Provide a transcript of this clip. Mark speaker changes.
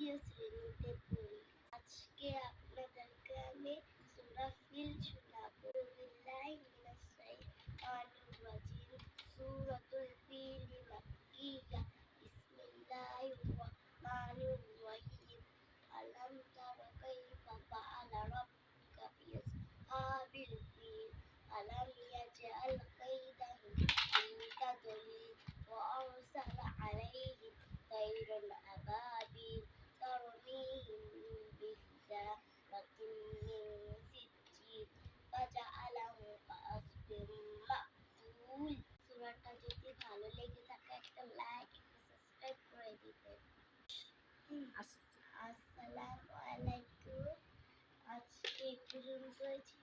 Speaker 1: দ্বিতীয় শ্রেণীতে পড়ি। আজকে আপনাদেরকে আমি সূরা ফিল শোনাবো। বিল্লাহি মিনাশ শাইতানির রাজিম। সূরাতুল ফিল মাক্কিয়া। বিসমিল্লাহির রাহমানির রাহিম। আলাম তারা কাইফা ফাআলা রাব্বুকা বিআসহাবিল ফিল। আলাম ইয়াজআল কাইদাহুম ফি তাদলিল ওয়া আরসালা আলাইহিম طيرا أبابيل ترميهم بحجارة من سجيل فجعلهم كعصف مأكول। সূরাটা যদি ভালো লেগে থাকে একটা লাইক একটা সাবস্ক্রাইব করে দিবেন। আসসালামু আলাইকুম। আজকে এই পর্যন্তই ছিল।